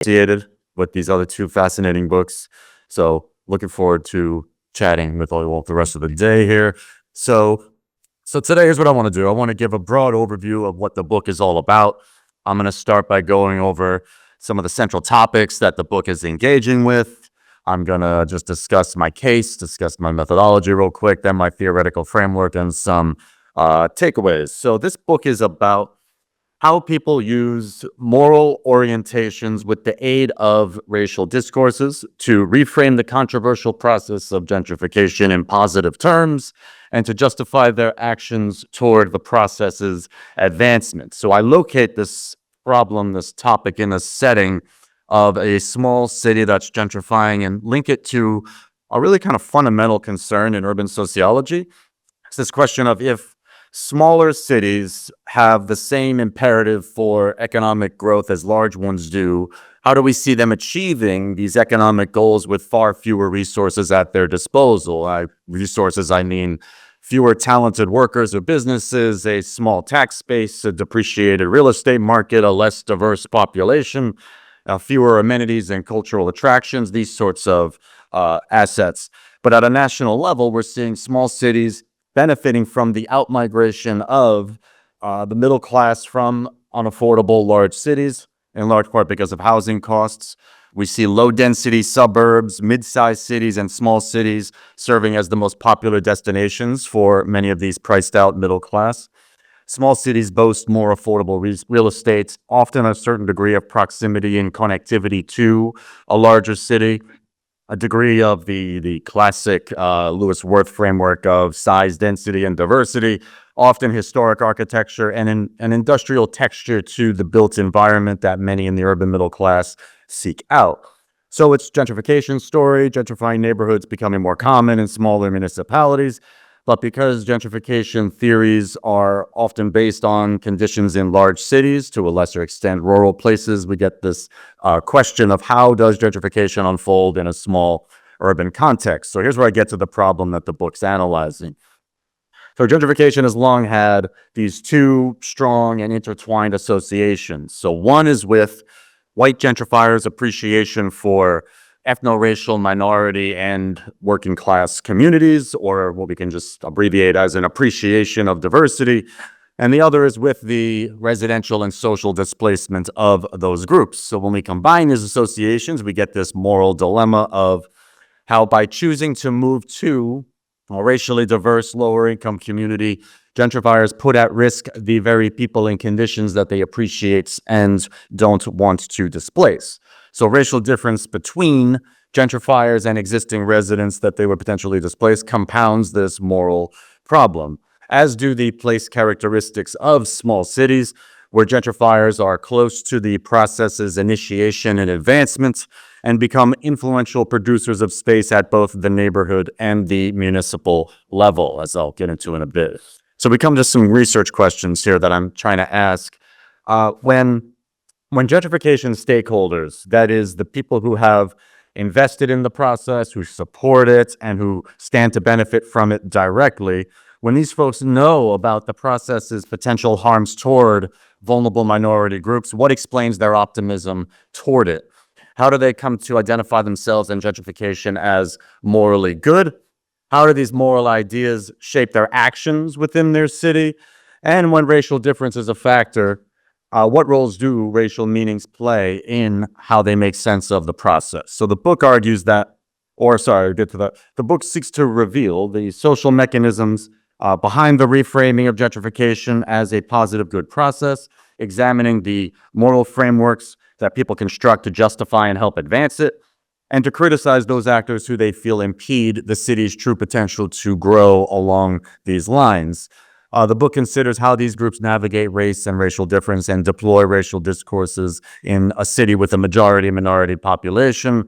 associated with these other two fascinating books. So looking forward to chatting with all the rest of the day here. So today, here's what I want to do. I want to give a broad overview of what the book is all about. I'm going to start by going over some of the central topics that the book is engaging with. I'm going to just discuss my case, discuss my methodology real quick, then my theoretical framework and some takeaways. So this book is about how people use moral orientations with the aid of racial discourses to reframe the controversial process of gentrification in positive terms and to justify their actions toward the process's advancement. So I locate this problem, this topic, in a setting of a small city that's gentrifying and link it to a really kind of fundamental concern in urban sociology. It's this question of if smaller cities have the same imperative for economic growth as large ones do, how do we see them achieving these economic goals with far fewer resources at their disposal? Resources, I mean fewer talented workers or businesses, a small tax base, a depreciated real estate market, a less diverse population, fewer amenities and cultural attractions, these sorts of assets. But at a national level, we're seeing small cities benefiting from the outmigration of the middle class from unaffordable large cities, in large part because of housing costs. We see low-density suburbs, mid-sized cities, and small cities serving as the most popular destinations for many of these priced-out middle class. Small cities boast more affordable real estate, often a certain degree of proximity and connectivity to a larger city, a degree of the classic Lewis Wirth framework of size, density, and diversity, often historic architecture, and an industrial texture to the built environment that many in the urban middle class seek out. So it's gentrification story, gentrifying neighborhoods becoming more common in smaller municipalities. But because gentrification theories are often based on conditions in large cities, to a lesser extent rural places, we get this question of how does gentrification unfold in a small urban context. So here's where I get to the problem that the book's analyzing. So gentrification has long had these two strong and intertwined associations. So one is with white gentrifiers' appreciation for ethno-racial minority and working class communities, or what we can just abbreviate as an appreciation of diversity. And the other is with the residential and social displacement of those groups. So when we combine these associations, we get this moral dilemma of how by choosing to move to a racially diverse, lower income community, gentrifiers put at risk the very people and conditions that they appreciate and don't want to displace. So racial difference between gentrifiers and existing residents that they would potentially displace compounds this moral problem, as do the place characteristics of small cities, where gentrifiers are close to the process's initiation and advancement and become influential producers of space at both the neighborhood and the municipal level, as I'll get into in a bit. So we come to some research questions here that I'm trying to ask. When gentrification stakeholders, that is the people who have invested in the process, who support it, and who stand to benefit from it directly, when these folks know about the process's potential harms toward vulnerable minority groups, what explains their optimism toward it? How do they come to identify themselves and gentrification as morally good? How do these moral ideas shape their actions within their city? And when racial difference is a factor, what roles do racial meanings play in how they make sense of the process? So the book argues that, the book seeks to reveal the social mechanisms behind the reframing of gentrification as a positive good process, examining the moral frameworks that people construct to justify and help advance it, and to criticize those actors who they feel impede the city's true potential to grow along these lines. The book considers how these groups navigate race and racial difference and deploy racial discourses in a city with a majority-minority population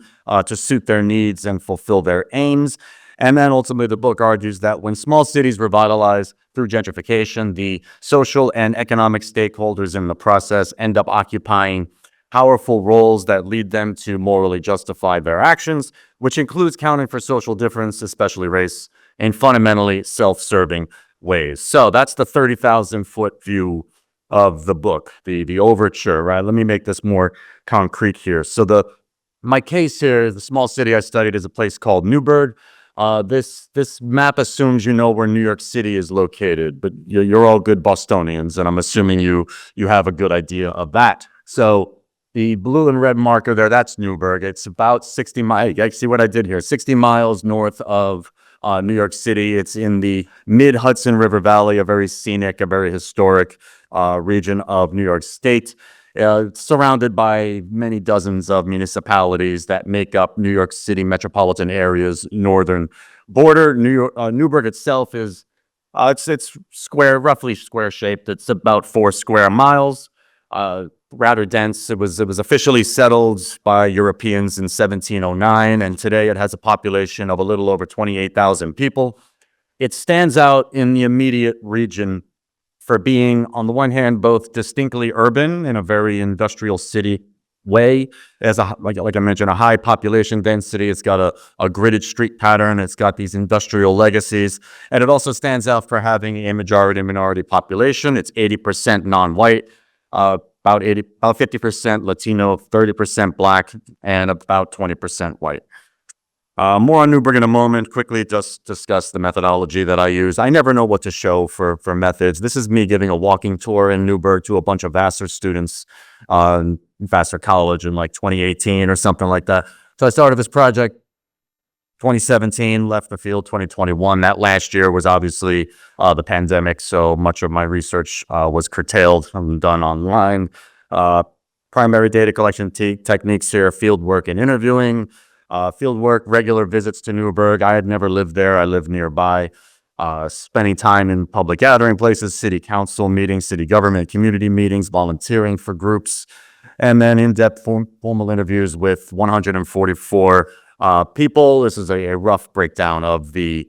to suit their needs and fulfill their aims. And then ultimately, the book argues that when small cities revitalize through gentrification, the social and economic stakeholders in the process end up occupying powerful roles that lead them to morally justify their actions, which includes counting for social difference, especially race, in fundamentally self-serving ways. So that's the 30,000-foot view of the book, the overture, right? Let me make this more concrete here. So my case here, the small city I studied, is a place called Newburgh. This map assumes you know where New York City is located, but you're all good Bostonians, and I'm assuming you have a good idea of that. So the blue and red marker there, that's Newburgh. It's about 60 miles. I see what I did here. 60 miles north of New York City. It's in the mid Hudson River Valley, a very scenic, a very historic region of New York State. Surrounded by many dozens of municipalities that make up New York City metropolitan area's northern border. Newburgh itself is it's square, roughly square shaped. It's about 4 square miles. Rather dense. It was officially settled by Europeans in 1709, and today it has a population of a little over 28,000 people. It stands out in the immediate region for being, on the one hand, both distinctly urban in a very industrial city way. As like I mentioned, a high population density. It's got a gridded street pattern. It's got these industrial legacies. And it also stands out for having a majority-minority population. It's 80% non-white, about 50% Latino, 30% Black, and about 20% white. More on Newburgh in a moment. Quickly just discuss the methodology that I use. I never know what to show for methods. This is me giving a walking tour in Newburgh to a bunch of Vassar students in Vassar College in like 2018 or something like that. So I started this project 2017, left the field 2021. That last year was obviously the pandemic, so much of my research was curtailed and done online. Primary data collection techniques here: field work and interviewing. Field work, regular visits to Newburgh. I had never lived there. I lived nearby. Spending time in public gathering places, city council meetings, city government, community meetings, volunteering for groups, and then in-depth formal interviews with 144 people. This is a rough breakdown of the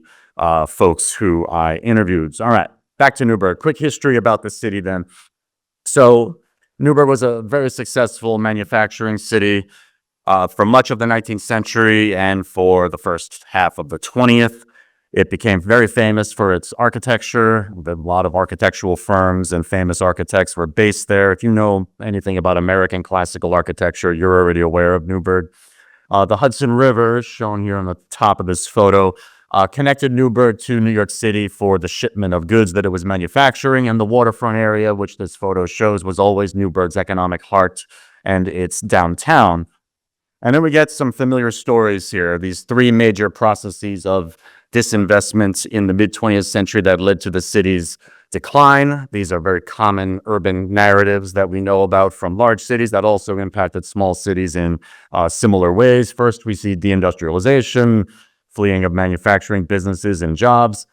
folks who I interviewed. All right, back to Newburgh. Quick history about the city then. So Newburgh was a very successful manufacturing city for much of the 19th century and for the first half of the 20th. It became very famous for its architecture. A lot of architectural firms and famous architects were based there. If you know anything about American classical architecture, you're already aware of Newburgh. The Hudson River, shown here on the top of this photo, connected Newburgh to New York City for the shipment of goods that it was manufacturing, and the waterfront area, which this photo shows, was always Newburgh's economic heart and its downtown. And then we get some familiar stories here. These 3 major processes of disinvestment in the mid-20th century that led to the city's decline. These are very common urban narratives that we know about from large cities that also impacted small cities in similar ways. First, we see deindustrialization, fleeing of manufacturing businesses and jobs.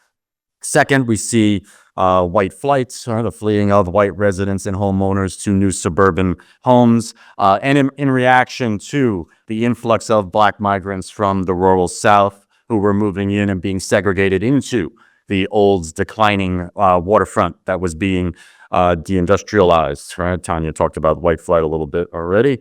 Second, we see white flights, or the fleeing of white residents and homeowners to new suburban homes, and in reaction to the influx of Black migrants from the rural South who were moving in and being segregated into the old declining waterfront that was being deindustrialized. Right? Tanya talked about white flight a little bit already.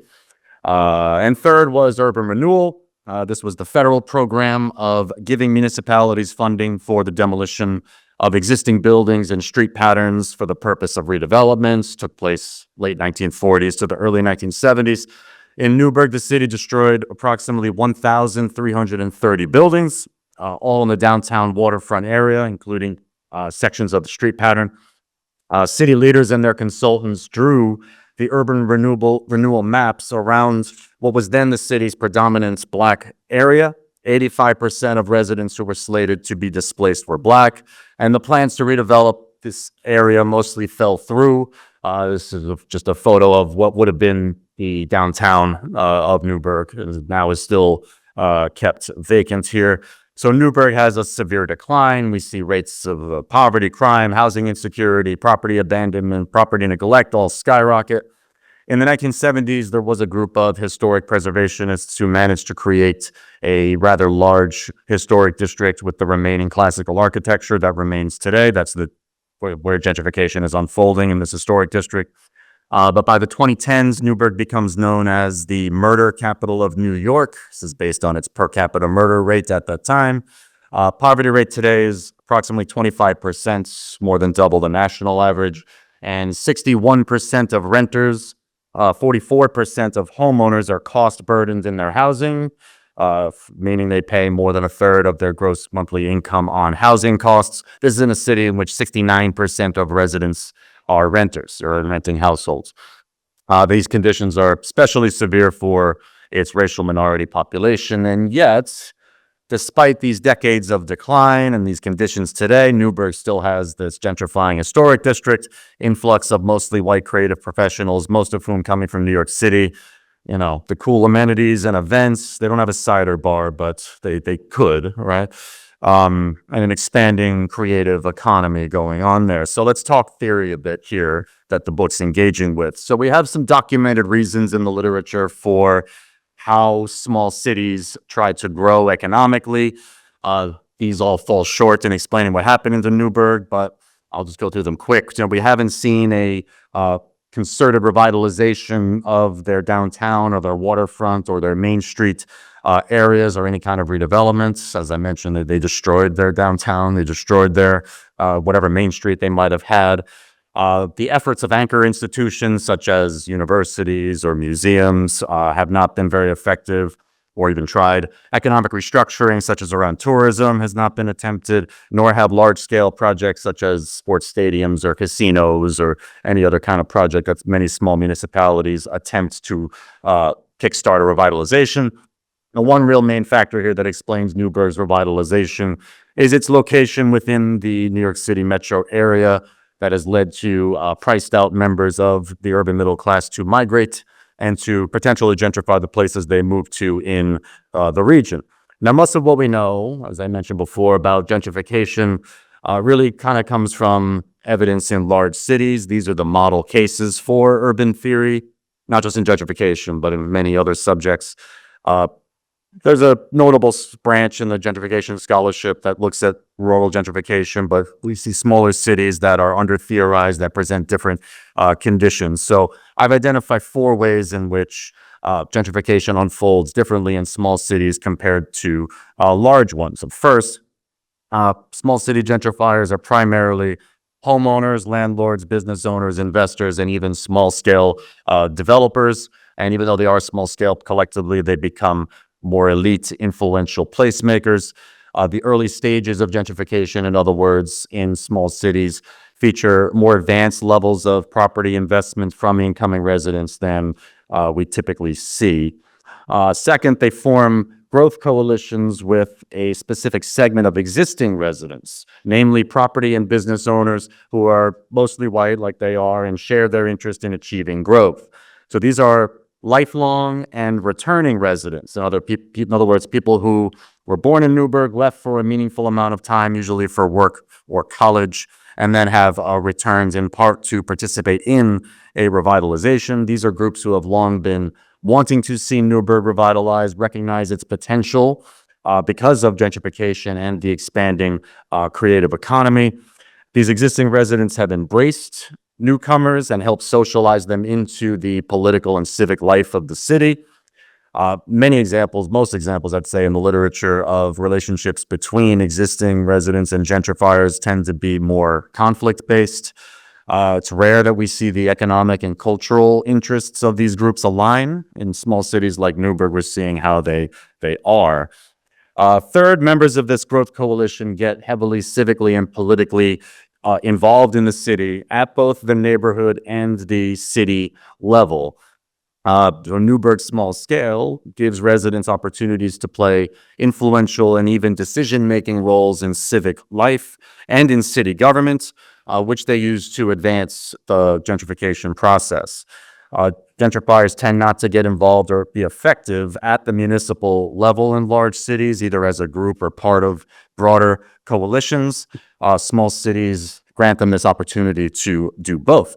And third was urban renewal. This was the federal program of giving municipalities funding for the demolition of existing buildings and street patterns for the purpose of redevelopments. Took place late 1940s to the early 1970s. In Newburgh, the city destroyed approximately 1,330 buildings, all in the downtown waterfront area, including sections of the street pattern. City leaders and their consultants drew the urban renewal maps around what was then the city's predominant Black area. 85% of residents who were slated to be displaced were Black, and the plans to redevelop this area mostly fell through. This is just a photo of what would have been the downtown of Newburgh, and now is still kept vacant here. So Newburgh has a severe decline. We see rates of poverty, crime, housing insecurity, property abandonment, property neglect all skyrocket. In the 1970s, there was a group of historic preservationists who managed to create a rather large historic district with the remaining classical architecture that remains today. That's where gentrification is unfolding in this historic district. But by the 2010s, Newburgh becomes known as the murder capital of New York. This is based on its per capita murder rate at that time. Poverty rate today is approximately 25%, more than double the national average. And 61% of renters 44% of homeowners are cost burdened in their housing, meaning they pay more than a third of their gross monthly income on housing costs. This is in a city in which 69% of residents are renters or renting households. These conditions are especially severe for its racial minority population, and yet, despite these decades of decline and these conditions today, Newburgh still has this gentrifying historic district, influx of mostly white creative professionals, most of whom coming from New York City. You know, the cool amenities and events. They don't have a cider bar, but they could, right? And an expanding creative economy going on there. So let's talk theory a bit here that the book's engaging with. So we have some documented reasons in the literature for how small cities try to grow economically. These all fall short in explaining what happened in Newburgh, but I'll just go through them quick. You know, we haven't seen a concerted revitalization of their downtown or their waterfront or their Main Street areas or any kind of redevelopments. As I mentioned, they destroyed their downtown. They destroyed their whatever Main Street they might have had. The efforts of anchor institutions such as universities or museums have not been very effective or even tried. Economic restructuring, such as around tourism, has not been attempted, nor have large-scale projects such as sports stadiums or casinos or any other kind of project that many small municipalities attempt to kickstart a revitalization. The one real main factor here that explains Newburgh's revitalization is its location within the New York City metro area that has led to priced out members of the urban middle class to migrate and to potentially gentrify the places they move to in the region. Now, most of what we know, as I mentioned before, about gentrification really kind of comes from evidence in large cities. These are the model cases for urban theory, not just in gentrification, but in many other subjects. There's a notable branch in the gentrification scholarship that looks at rural gentrification, but we see smaller cities that are under-theorized that present different conditions. So I've identified 4 ways in which gentrification unfolds differently in small cities compared to large ones. So first, small city gentrifiers are primarily homeowners, landlords, business owners, investors, and even small-scale developers. And even though they are small-scale, collectively they become more elite, influential placemakers. The early stages of gentrification, in other words, in small cities, feature more advanced levels of property investment from incoming residents than we typically see. Second, they form growth coalitions with a specific segment of existing residents, namely property and business owners who are mostly white like they are and share their interest in achieving growth. So these are lifelong and returning residents. In other words, people who were born in Newburgh, left for a meaningful amount of time, usually for work or college, and then have returned in part to participate in a revitalization. These are groups who have long been wanting to see Newburgh revitalized, recognize its potential because of gentrification and the expanding creative economy. These existing residents have embraced newcomers and help socialize them into the political and civic life of the city. Most examples, I'd say, in the literature of relationships between existing residents and gentrifiers tend to be more conflict-based. It's rare that we see the economic and cultural interests of these groups align. In small cities like Newburgh, we're seeing how they are. Third, members of this growth coalition get heavily civically and politically involved in the city at both the neighborhood and the city level. Newburgh's small scale gives residents opportunities to play influential and even decision-making roles in civic life and in city government, which they use to advance the gentrification process. Gentrifiers tend not to get involved or be effective at the municipal level in large cities, either as a group or part of broader coalitions. Small cities grant them this opportunity to do both.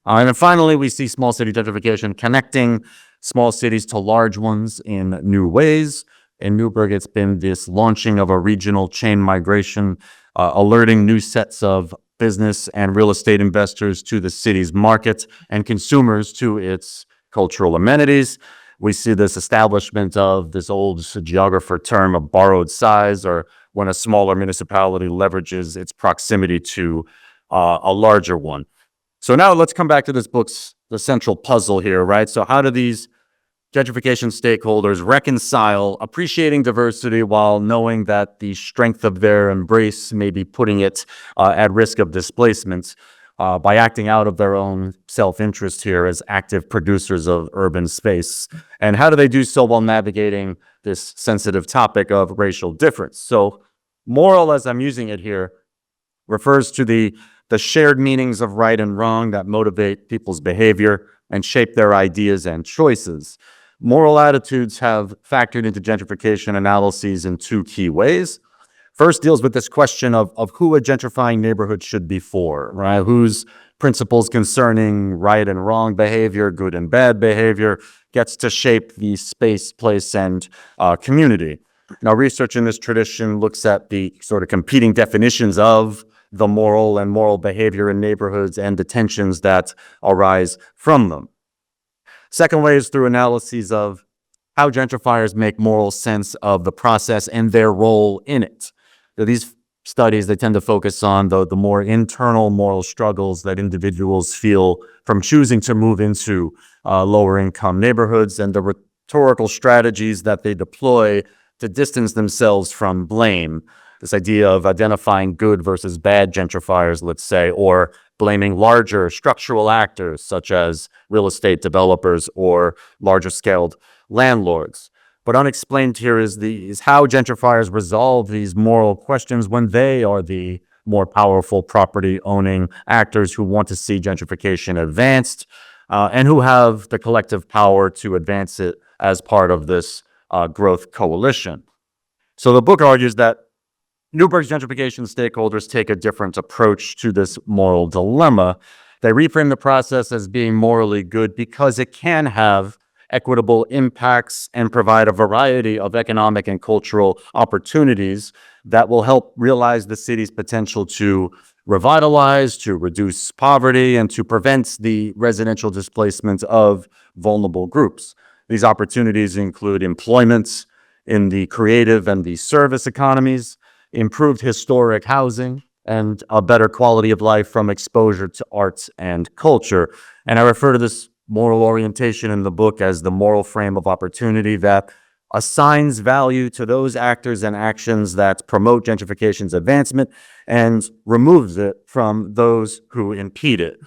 And then finally, we see small city gentrification connecting small cities to large ones in new ways. In Newburgh, it's been this launching of a regional chain migration, alerting new sets of business and real estate investors to the city's market and consumers to its cultural amenities. We see this establishment of this old geographer term of borrowed size, or when a smaller municipality leverages its proximity to a larger one. So now let's come back to this book's the central puzzle here, right? So how do these gentrification stakeholders reconcile appreciating diversity while knowing that the strength of their embrace may be putting it at risk of displacement by acting out of their own self-interest here as active producers of urban space? And how do they do so while navigating this sensitive topic of racial difference? So moral, as I'm using it here, refers to the shared meanings of right and wrong that motivate people's behavior and shape their ideas and choices. Moral attitudes have factored into gentrification analyses in two key ways. First deals with this question of who a gentrifying neighborhood should be for, right? Whose principles concerning right and wrong behavior, good and bad behavior, gets to shape the space, place, and community. Now, research in this tradition looks at the sort of competing definitions of the moral and moral behavior in neighborhoods and the tensions that arise from them. Second way is through analyses of how gentrifiers make moral sense of the process and their role in it. So these studies, they tend to focus on the more internal moral struggles that individuals feel from choosing to move into lower income neighborhoods and the rhetorical strategies that they deploy to distance themselves from blame. This idea of identifying good versus bad gentrifiers, let's say, or blaming larger structural actors such as real estate developers or larger scaled landlords. But unexplained here is how gentrifiers resolve these moral questions when they are the more powerful property owning actors who want to see gentrification advanced and who have the collective power to advance it as part of this growth coalition. So the book argues that Newburgh's gentrification stakeholders take a different approach to this moral dilemma. They reframe the process as being morally good because it can have equitable impacts and provide a variety of economic and cultural opportunities that will help realize the city's potential to revitalize, to reduce poverty, and to prevent the residential displacement of vulnerable groups. These opportunities include employment in the creative and the service economies, improved historic housing, and a better quality of life from exposure to arts and culture. And I refer to this moral orientation in the book as the moral frame of opportunity that assigns value to those actors and actions that promote gentrification's advancement and removes it from those who impede it.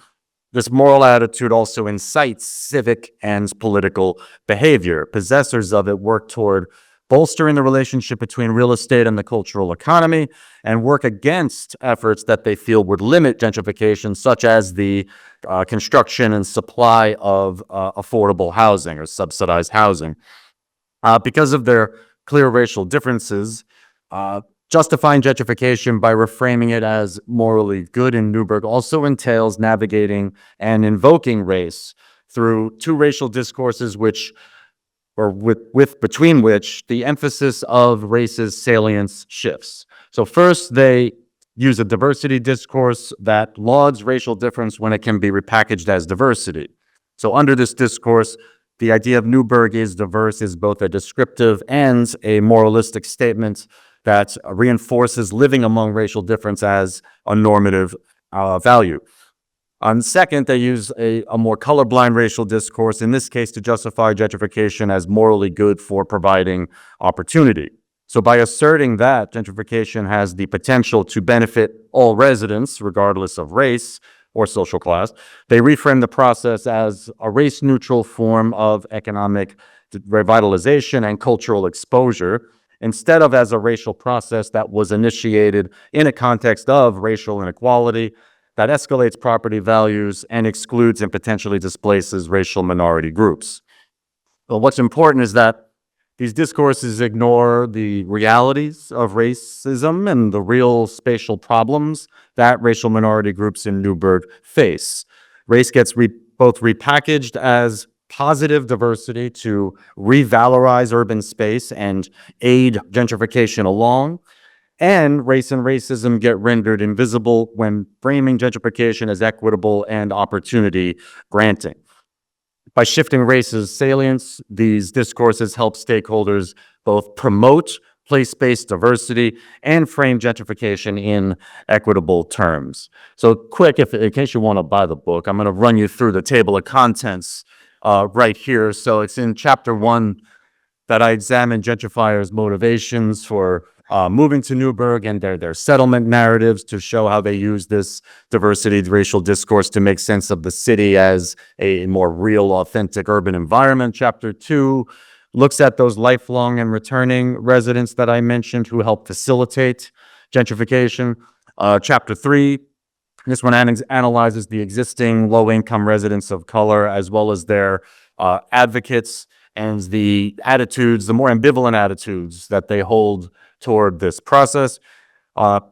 This moral attitude also incites civic and political behavior. Possessors of it work toward bolstering the relationship between real estate and the cultural economy, and work against efforts that they feel would limit gentrification, such as the construction and supply of affordable housing or subsidized housing. Because of their clear racial differences, justifying gentrification by reframing it as morally good in Newburgh also entails navigating and invoking race through two racial discourses between which the emphasis of race's salience shifts. So first, they use a diversity discourse that lauds racial difference when it can be repackaged as diversity. So under this discourse, the idea of Newburgh is diverse is both a descriptive and a moralistic statement that reinforces living among racial difference as a normative value. Second, they use a more colorblind racial discourse, in this case to justify gentrification as morally good for providing opportunity. So by asserting that gentrification has the potential to benefit all residents, regardless of race or social class, they reframe the process as a race-neutral form of economic revitalization and cultural exposure, instead of as a racial process that was initiated in a context of racial inequality that escalates property values and excludes and potentially displaces racial minority groups. But what's important is that these discourses ignore the realities of racism and the real spatial problems that racial minority groups in Newburgh face. Race gets both repackaged as positive diversity to revalorize urban space and aid gentrification along, and race and racism get rendered invisible when framing gentrification as equitable and opportunity granting. By shifting race's salience, these discourses help stakeholders both promote place-based diversity, and frame gentrification in equitable terms. So quick, in case you want to buy the book, I'm going to run you through the table of contents right here. So it's in chapter 1 that I examine gentrifiers' motivations for moving to Newburgh and their settlement narratives to show how they use this diversity, racial discourse to make sense of the city as a more real, authentic urban environment. Chapter 2 looks at those lifelong and returning residents that I mentioned who help facilitate gentrification. Chapter 3, this one analyzes the existing low-income residents of color as well as their advocates and the attitudes, the more ambivalent attitudes that they hold toward this process.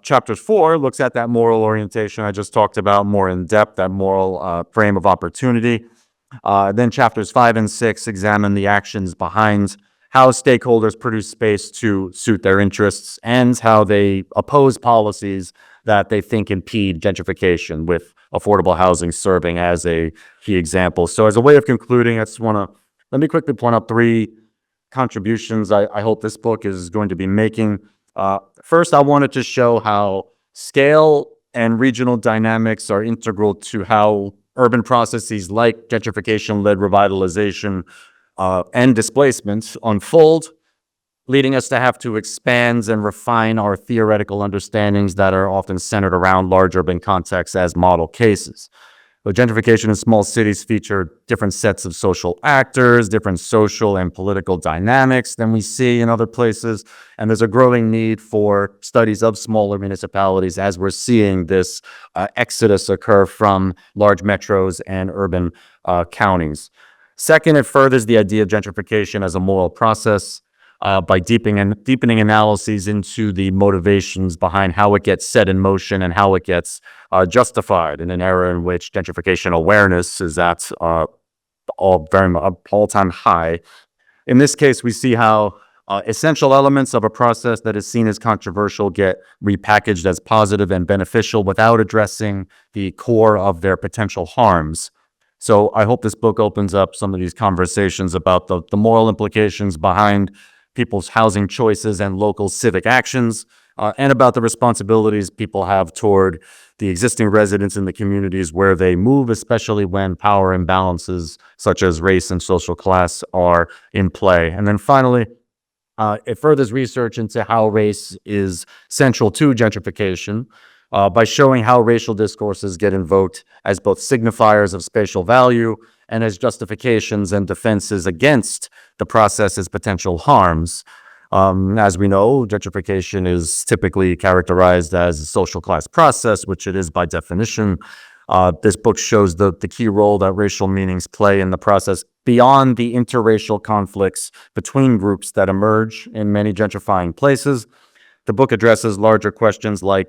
Chapter 4 looks at that moral orientation I just talked about more in depth, that moral frame of opportunity. Then chapters 5 and 6 examine the actions behind how stakeholders produce space to suit their interests and how they oppose policies that they think impede gentrification, with affordable housing serving as a key example. So as a way of concluding, let me quickly point out 3 contributions I hope this book is going to be making. First, I wanted to show how scale and regional dynamics are integral to how urban processes like gentrification-led revitalization and displacement unfold, leading us to have to expand and refine our theoretical understandings that are often centered around large urban contexts as model cases. But gentrification in small cities feature different sets of social actors, different social and political dynamics than we see in other places. And there's a growing need for studies of smaller municipalities as we're seeing this exodus occur from large metros and urban counties. Second, it furthers the idea of gentrification as a moral process by deepening analyses into the motivations behind how it gets set in motion and how it gets justified in an era in which gentrification awareness is at all-time high. In this case, we see how essential elements of a process that is seen as controversial get repackaged as positive and beneficial without addressing the core of their potential harms. So I hope this book opens up some of these conversations about the moral implications behind people's housing choices and local civic actions, and about the responsibilities people have toward the existing residents in the communities where they move, especially when power imbalances such as race and social class are in play. And then finally, it furthers research into how race is central to gentrification by showing how racial discourses get invoked as both signifiers of spatial value and as justifications and defenses against the process's potential harms. As we know, gentrification is typically characterized as a social class process, which it is by definition. This book shows the key role that racial meanings play in the process beyond the interracial conflicts between groups that emerge in many gentrifying places. The book addresses larger questions like,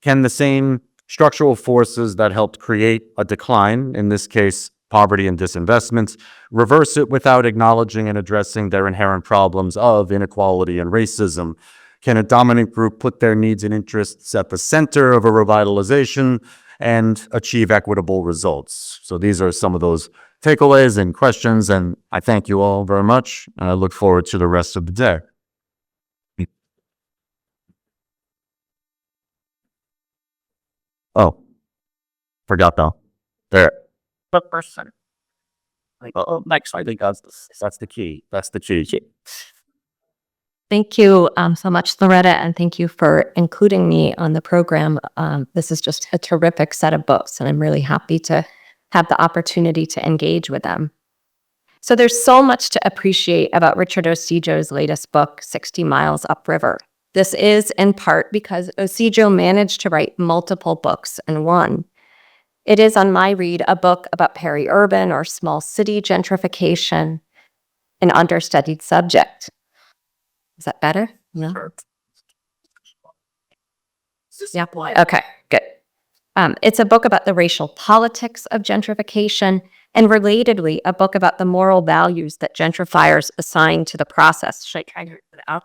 can the same structural forces that helped create a decline, in this case, poverty and disinvestment, reverse it without acknowledging and addressing their inherent problems of inequality and racism? Can a dominant group put their needs and interests at the center of a revitalization and achieve equitable results? So these are some of those takeaways and questions, and I thank you all very much, and I look forward to the rest of the day. Oh, forgot though. There. But person. Next, I think that's the key. That's the key. Thank you so much, Loretta, and thank you for including me on the program. This is just a terrific set of books, and I'm really happy to have the opportunity to engage with them. So there's so much to appreciate about Richard Ocejo's latest book, 60 Miles Upriver. This is in part because Ocejo managed to write multiple books in one. It is, on my read, a book about peri-urban or small city gentrification, an understudied subject. Is that better? No? Sure. Yeah. Okay, good. It's a book about the racial politics of gentrification, and relatedly, a book about the moral values that gentrifiers assign to the process. Should I try to put it out?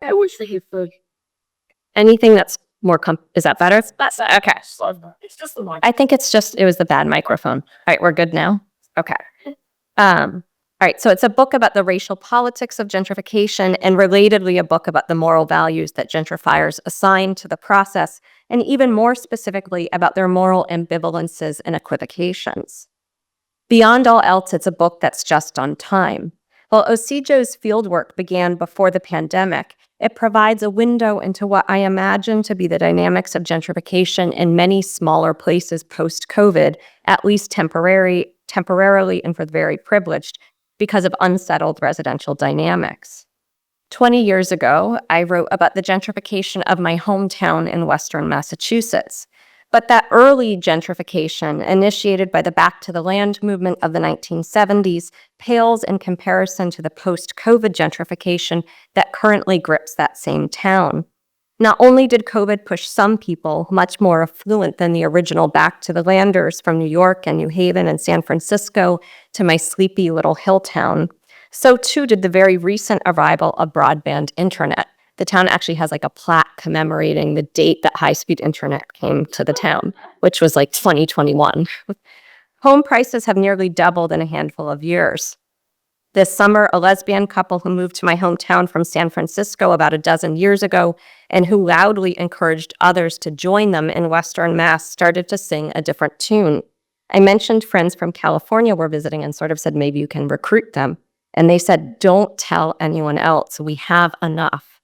I wish they could. Anything that's more is that better? That's okay. It's just the mic. I think it was the bad microphone. All right, we're good now. Okay. All right, so it's a book about the racial politics of gentrification and relatedly a book about the moral values that gentrifiers assign to the process, and even more specifically about their moral ambivalences and equivocations. Beyond all else, it's a book that's just on time. While Ocejo's fieldwork began before the pandemic, it provides a window into what I imagine to be the dynamics of gentrification in many smaller places post-COVID, at least temporarily and for the very privileged, because of unsettled residential dynamics. 20 years ago, I wrote about the gentrification of my hometown in Western Massachusetts. But that early gentrification, initiated by the Back to the Land movement of the 1970s, pales in comparison to the post-COVID gentrification that currently grips that same town. Not only did COVID push some people, much more affluent than the original Back to the Landers from New York and New Haven and San Francisco, to my sleepy little hill town, so too did the very recent arrival of broadband internet. The town actually has like a plaque commemorating the date that high-speed internet came to the town, which was like 2021. Home prices have nearly doubled in a handful of years. This summer, a lesbian couple who moved to my hometown from San Francisco about a dozen years ago and who loudly encouraged others to join them in Western Mass started to sing a different tune. I mentioned friends from California were visiting and sort of said, maybe you can recruit them. And they said, don't tell anyone else. We have enough.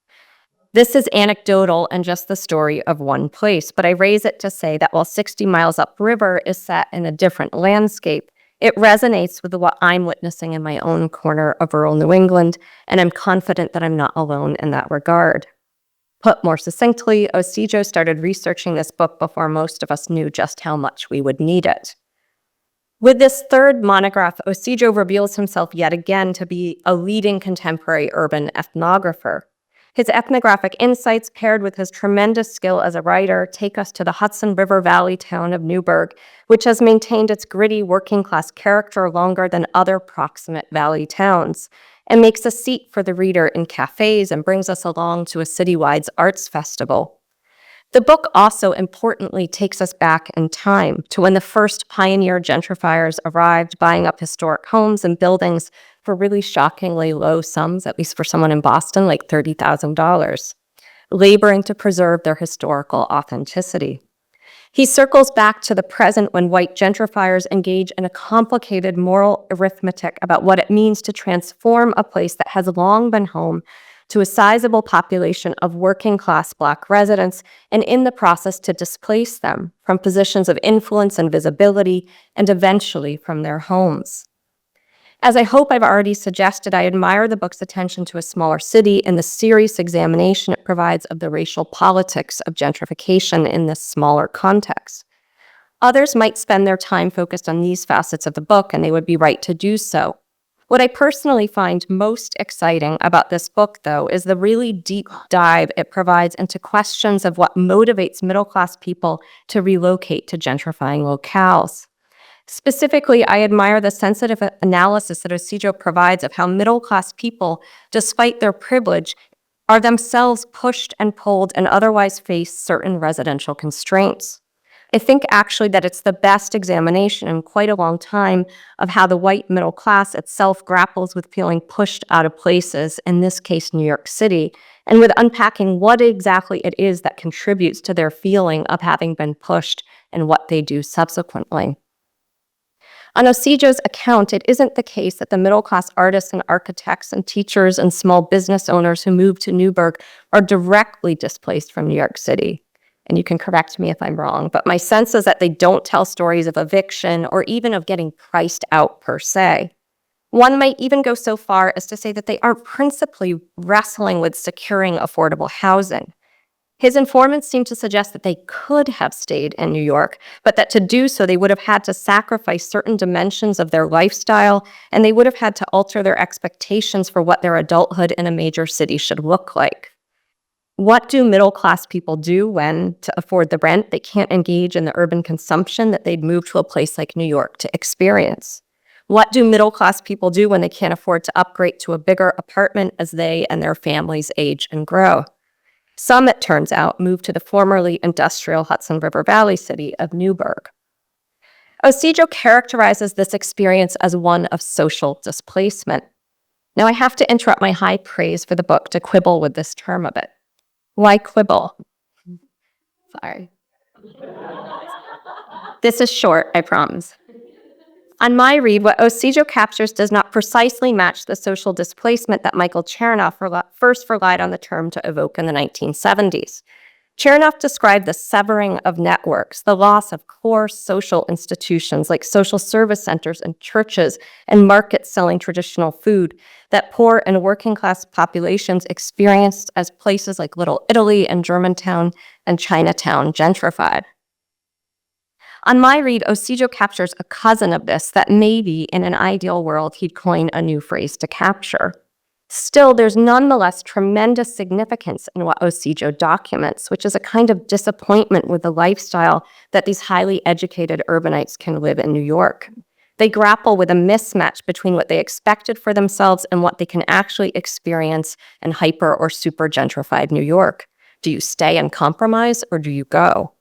This is anecdotal and just the story of one place, but I raise it to say that while 60 Miles Upriver is set in a different landscape, it resonates with what I'm witnessing in my own corner of rural New England, and I'm confident that I'm not alone in that regard. Put more succinctly, Ocejo started researching this book before most of us knew just how much we would need it. With this third monograph, Ocejo reveals himself yet again to be a leading contemporary urban ethnographer. His ethnographic insights, paired with his tremendous skill as a writer, take us to the Hudson River Valley town of Newburgh, which has maintained its gritty working-class character longer than other proximate valley towns, and makes a seat for the reader in cafes and brings us along to a citywide arts festival. The book also importantly takes us back in time to when the first pioneer gentrifiers arrived, buying up historic homes and buildings for really shockingly low sums, at least for someone in Boston, like $30,000, laboring to preserve their historical authenticity. He circles back to the present when white gentrifiers engage in a complicated moral arithmetic about what it means to transform a place that has long been home to a sizable population of working-class Black residents, and in the process to displace them from positions of influence and visibility, and eventually from their homes. As I hope I've already suggested, I admire the book's attention to a smaller city and the serious examination it provides of the racial politics of gentrification in this smaller context. Others might spend their time focused on these facets of the book, and they would be right to do so. What I personally find most exciting about this book, though, is the really deep dive it provides into questions of what motivates middle-class people to relocate to gentrifying locales. Specifically, I admire the sensitive analysis that Ocejo provides of how middle-class people, despite their privilege, are themselves pushed and pulled and otherwise face certain residential constraints. I think actually that it's the best examination in quite a long time of how the white middle class itself grapples with feeling pushed out of places, in this case New York City, and with unpacking what exactly it is that contributes to their feeling of having been pushed and what they do subsequently. On Ocejo's account, it isn't the case that the middle-class artists and architects and teachers and small business owners who move to Newburgh are directly displaced from New York City. And you can correct me if I'm wrong, but my sense is that they don't tell stories of eviction or even of getting priced out per se. One might even go so far as to say that they aren't principally wrestling with securing affordable housing. His informants seem to suggest that they could have stayed in New York, but that to do so they would have had to sacrifice certain dimensions of their lifestyle, and they would have had to alter their expectations for what their adulthood in a major city should look like. What do middle-class people do when, to afford the rent, they can't engage in the urban consumption that they'd move to a place like New York to experience? What do middle-class people do when they can't afford to upgrade to a bigger apartment as they and their families age and grow? Some, it turns out, move to the formerly industrial Hudson River Valley city of Newburgh. Ocejo characterizes this experience as one of social displacement. Now, I have to interrupt my high praise for the book to quibble with this term a bit. Why quibble? Sorry. This is short, I promise. On my read, what Ocejo captures does not precisely match the social displacement that Michael Chernoff first relied on the term to evoke in the 1970s. Chernoff described the severing of networks, the loss of core social institutions like social service centers and churches and markets selling traditional food that poor and working class populations experienced as places like Little Italy and Germantown and Chinatown gentrified. On my read, Ocejo captures a cousin of this that maybe in an ideal world he'd coin a new phrase to capture. Still, there's nonetheless tremendous significance in what Ocejo documents, which is a kind of disappointment with the lifestyle that these highly educated urbanites can live in New York. They grapple with a mismatch between what they expected for themselves and what they can actually experience in hyper or super gentrified New York. Do you stay and compromise, or do you go?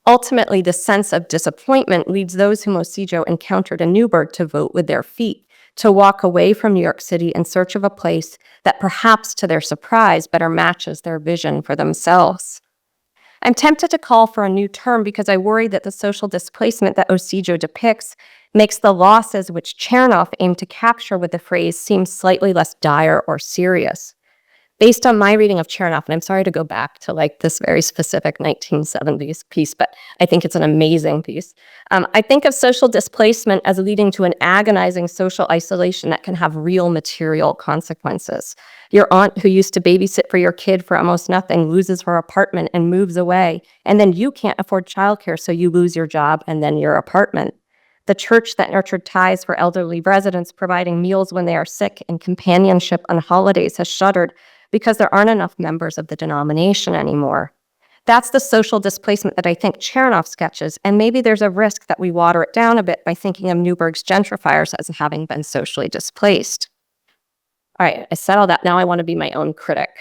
Ultimately, the sense of disappointment leads those whom Ocejo encountered in Newburgh to vote with their feet, to walk away from New York City in search of a place that perhaps, to their surprise, better matches their vision for themselves. I'm tempted to call for a new term because I worry that the social displacement that Ocejo depicts makes the losses which Chernoff aimed to capture with the phrase seem slightly less dire or serious. Based on my reading of Chernoff, and I'm sorry to go back to like this very specific 1970s piece, but I think it's an amazing piece. I think of social displacement as leading to an agonizing social isolation that can have real material consequences. Your aunt who used to babysit for your kid for almost nothing loses her apartment and moves away, and then you can't afford childcare, so you lose your job and then your apartment. The church that nurtured ties for elderly residents, providing meals when they are sick and companionship on holidays, has shuttered because there aren't enough members of the denomination anymore. That's the social displacement that I think Chernoff sketches, and maybe there's a risk that we water it down a bit by thinking of Newburgh's gentrifiers as having been socially displaced. All right, I said all that. Now I want to be my own critic.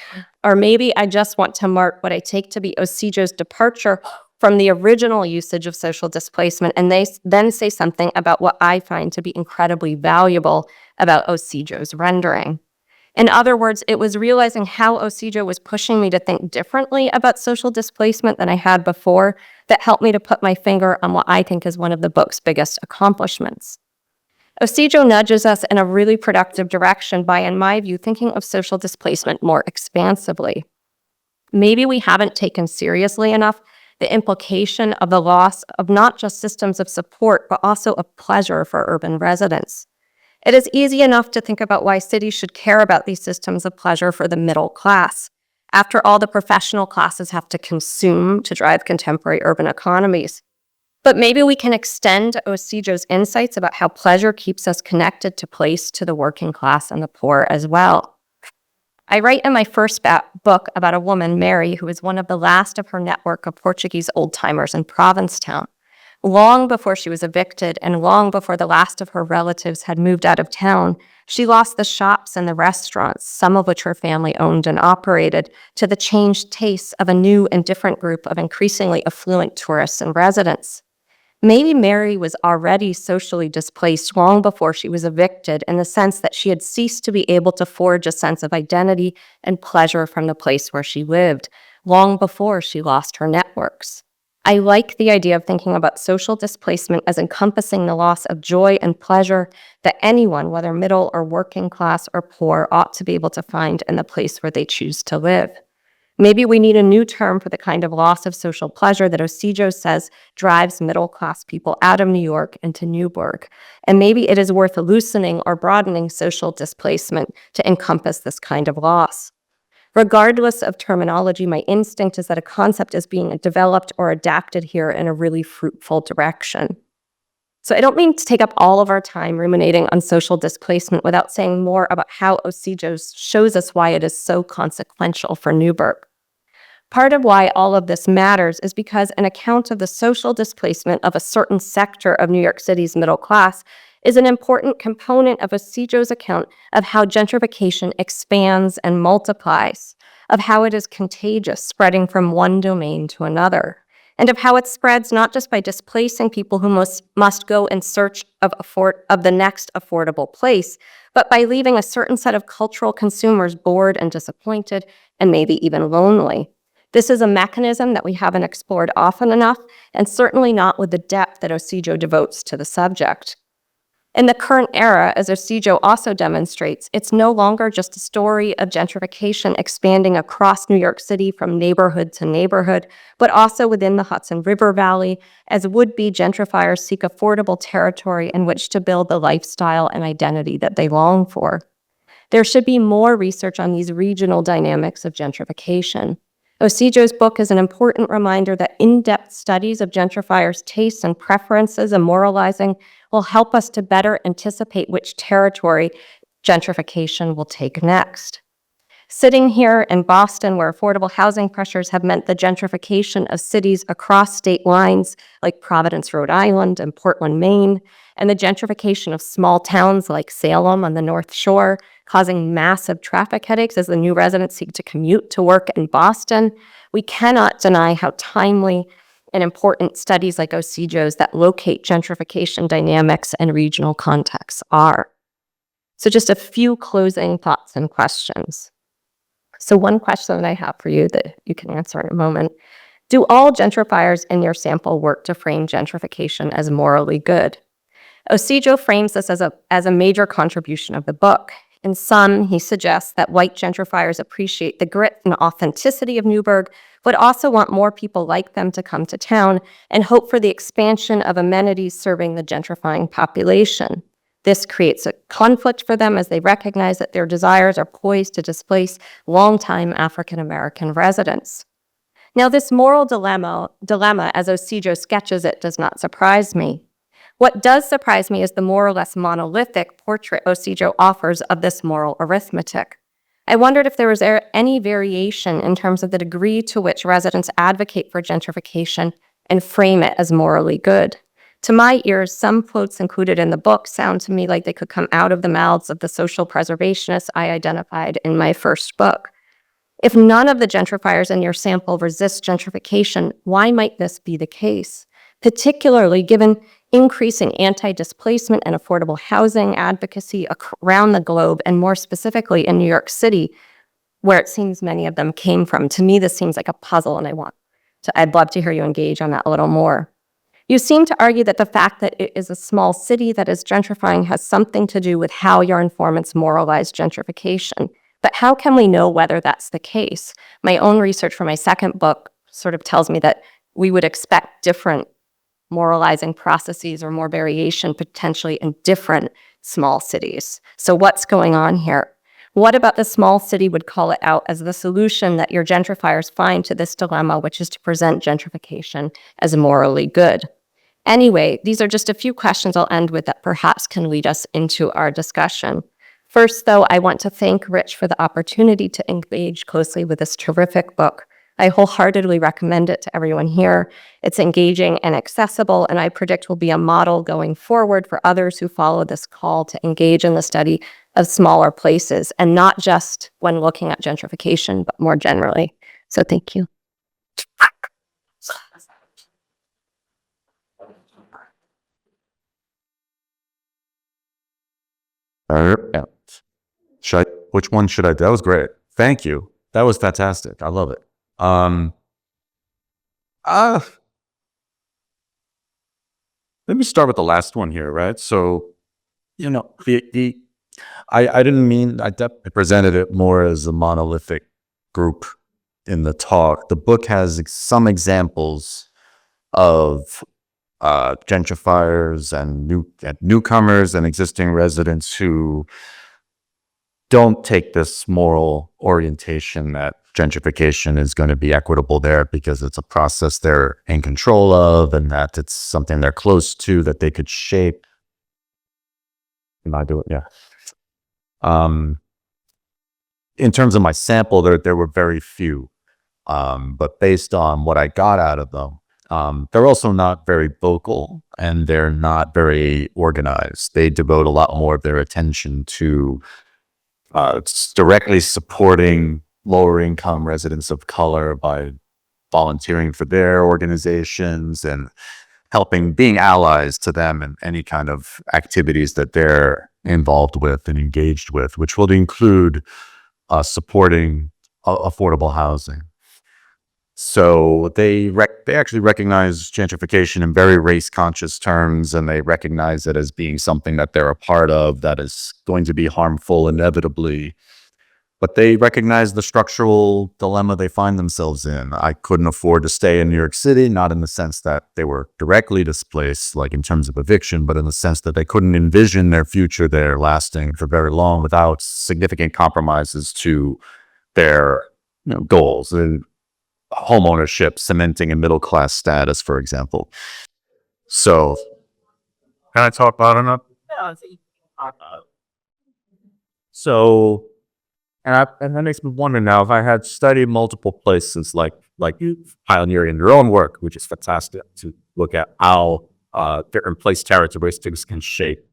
Or maybe I just want to mark what I take to be Ocejo's departure from the original usage of social displacement, and they then say something about what I find to be incredibly valuable about Ocejo's rendering. In other words, it was realizing how Ocejo was pushing me to think differently about social displacement than I had before that helped me to put my finger on what I think is one of the book's biggest accomplishments. Ocejo nudges us in a really productive direction by, in my view, thinking of social displacement more expansively. Maybe we haven't taken seriously enough the implication of the loss of not just systems of support, but also of pleasure for urban residents. It is easy enough to think about why cities should care about these systems of pleasure for the middle class. After all, the professional classes have to consume to drive contemporary urban economies. But maybe we can extend Ocejo's insights about how pleasure keeps us connected to place, to the working class and the poor as well. I write in my first book about a woman, Mary, who is one of the last of her network of Portuguese old-timers in Provincetown. Long before she was evicted and long before the last of her relatives had moved out of town, she lost the shops and the restaurants, some of which her family owned and operated, to the changed tastes of a new and different group of increasingly affluent tourists and residents. Maybe Mary was already socially displaced long before she was evicted, in the sense that she had ceased to be able to forge a sense of identity and pleasure from the place where she lived, long before she lost her networks. I like the idea of thinking about social displacement as encompassing the loss of joy and pleasure that anyone, whether middle or working class or poor, ought to be able to find in the place where they choose to live. Maybe we need a new term for the kind of loss of social pleasure that Ocejo says drives middle-class people out of New York into Newburgh. And maybe it is worth loosening or broadening social displacement to encompass this kind of loss. Regardless of terminology, my instinct is that a concept is being developed or adapted here in a really fruitful direction. So I don't mean to take up all of our time ruminating on social displacement without saying more about how Ocejo shows us why it is so consequential for Newburgh. Part of why all of this matters is because an account of the social displacement of a certain sector of New York City's middle class is an important component of Ocejo's account of how gentrification expands and multiplies, of how it is contagious, spreading from one domain to another. and of how it spreads not just by displacing people who must go in search of the next affordable place, but by leaving a certain set of cultural consumers bored and disappointed, and maybe even lonely. This is a mechanism that we haven't explored often enough, and certainly not with the depth that Ocejo devotes to the subject. In the current era, as Ocejo also demonstrates, it's no longer just a story of gentrification expanding across New York City from neighborhood to neighborhood, but also within the Hudson River Valley, as would-be gentrifiers seek affordable territory in which to build the lifestyle and identity that they long for. There should be more research on these regional dynamics of gentrification. Ocejo's book is an important reminder that in-depth studies of gentrifiers' tastes and preferences and moralizing will help us to better anticipate which territory gentrification will take next. Sitting here in Boston, where affordable housing pressures have meant the gentrification of cities across state lines like Providence, Rhode Island, and Portland, Maine, and the gentrification of small towns like Salem on the North Shore, causing massive traffic headaches as the new residents seek to commute to work in Boston, we cannot deny how timely and important studies like Ocejo's that locate gentrification dynamics and regional contexts are. So just a few closing thoughts and questions. So one question that I have for you that you can answer in a moment: do all gentrifiers in your sample work to frame gentrification as morally good? Ocejo frames this as a major contribution of the book. In some, he suggests that white gentrifiers appreciate the grit and authenticity of Newburgh, but also want more people like them to come to town and hope for the expansion of amenities serving the gentrifying population. This creates a conflict for them as they recognize that their desires are poised to displace longtime African-American residents. Now, this moral dilemma, as Ocejo sketches it, does not surprise me. What does surprise me is the more or less monolithic portrait Ocejo offers of this moral arithmetic. I wondered if there was any variation in terms of the degree to which residents advocate for gentrification and frame it as morally good. To my ears, some quotes included in the book sound to me like they could come out of the mouths of the social preservationists I identified in my first book. If none of the gentrifiers in your sample resist gentrification, why might this be the case? Particularly given increasing anti-displacement and affordable housing advocacy around the globe, and more specifically in New York City, where it seems many of them came from. To me, this seems like a puzzle, and I'd love to hear you engage on that a little more. You seem to argue that the fact that it is a small city that is gentrifying has something to do with how your informants moralize gentrification. But how can we know whether that's the case? My own research for my second book sort of tells me that we would expect different moralizing processes or more variation potentially in different small cities. So what's going on here? What about the small city would call it out as the solution that your gentrifiers find to this dilemma, which is to present gentrification as morally good? Anyway, these are just a few questions I'll end with that perhaps can lead us into our discussion. First, though, I want to thank Rich for the opportunity to engage closely with this terrific book. I wholeheartedly recommend it to everyone here. It's engaging and accessible, and I predict will be a model going forward for others who follow this call to engage in the study of smaller places, and not just when looking at gentrification, but more generally. So thank you. Which one should I do? That was great. Thank you. That was fantastic. I love it. Let me start with the last one here, right? So, I didn't mean, I definitely presented it more as a monolithic group in the talk. The book has some examples of gentrifiers and newcomers and existing residents who don't take this moral orientation that gentrification is going to be equitable there because it's a process they're in control of and that it's something they're close to that they could shape. Am I doing? Yeah. In terms of my sample, there were very few, but based on what I got out of them, they're also not very vocal and they're not very organized. They devote a lot more of their attention to directly supporting lower income residents of color by volunteering for their organizations and being allies to them in any kind of activities that they're involved with and engaged with, which will include supporting affordable housing. So they actually recognize gentrification in very race conscious terms, and they recognize it as being something that they're a part of that is going to be harmful inevitably. But they recognize the structural dilemma they find themselves in. I couldn't afford to stay in New York City, not in the sense that they were directly displaced, like in terms of eviction, but in the sense that they couldn't envision their future there lasting for very long without significant compromises to their goals and home ownership, cementing a middle class status, for example. So, can I talk loud enough? So, and that makes me wonder now, if I had studied multiple places like you pioneering your own work, which is fantastic to look at how different place characteristics can shape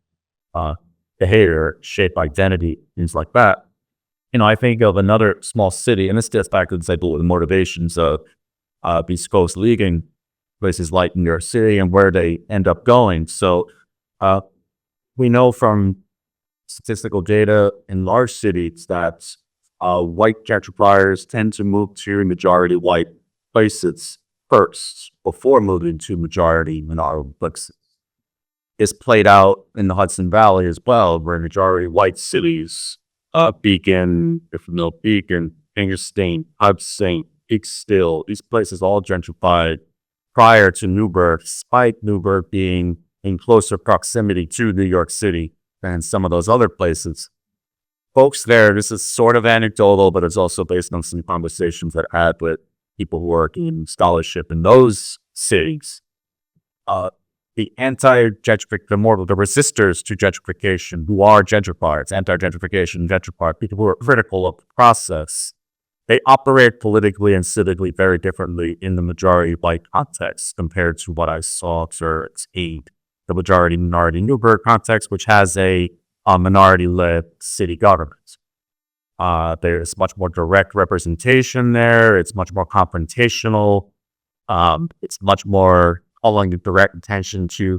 behavior, shape identity, things like that. I think of another small city, and this gets back to the example of the motivations of East Coast leaguing places like New York City and where they end up going. So we know from statistical data in large cities that white gentrifiers tend to move to majority white places first before moving to majority minority places. It's played out in the Hudson Valley as well, where majority white cities, Beacon, Ingerstain, Hudson, Still, these places all gentrified prior to Newburgh, despite Newburgh being in closer proximity to New York City than some of those other places. Folks there, this is sort of anecdotal, but it's also based on some conversations that I had with people who work in scholarship in those cities. The the resistors to gentrification, who are gentrifiers, anti-gentrification gentrifiers, people who are critical of the process, they operate politically and civically very differently in the majority white context compared to what I saw observed in the majority minority Newburgh context, which has a minority-led city government. There's much more direct representation there. It's much more confrontational. It's much more calling direct attention to